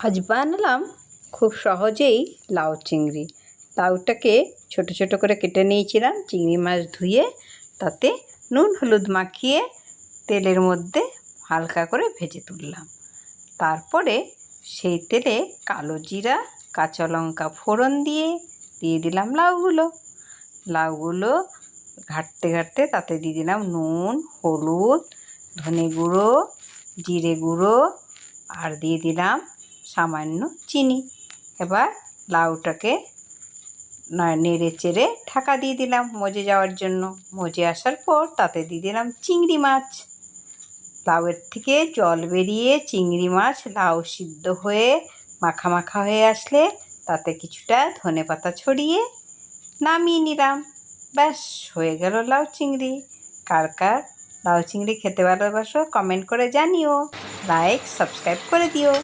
আজ বানালাম খুব সহজেই লাউ চিংড়ি। লাউটাকে ছোট ছোট করে কেটে নিয়েছিলাম, চিংড়ি মাছ ধুয়ে তাতে নুন হলুদ মাখিয়ে তেলের মধ্যে হালকা করে ভেজে তুললাম। তারপরে সেই তেলে কালো জিরা কাঁচা লঙ্কা ফোড়ন দিয়ে দিলাম লাউগুলো ঘাঁটতে ঘাঁটতে তাতে দিয়ে দিলাম নুন হলুদ ধনে গুঁড়ো জিরে গুঁড়ো আর দিয়ে দিলাম সামান্য চিনি। এবার লাউটাকে নেড়ে চেড়ে ঢাকা দিয়ে দিলাম মজে যাওয়ার জন্য। মজে আসার পর তাতে দিয়ে দিলাম চিংড়ি মাছ। লাউয়ের থেকে জল বেরিয়ে চিংড়ি মাছ লাউ সিদ্ধ হয়ে মাখা মাখা হয়ে আসলে তাতে কিছুটা ধনেপাতা ছড়িয়ে নামিয়ে নিলাম। ব্যাস হয়ে গেল লাউ চিংড়ি। কার কার লাউ চিংড়ি খেতে ভালোবাসো কমেন্ট করে জানিও, লাইক সাবস্ক্রাইব করে দিও।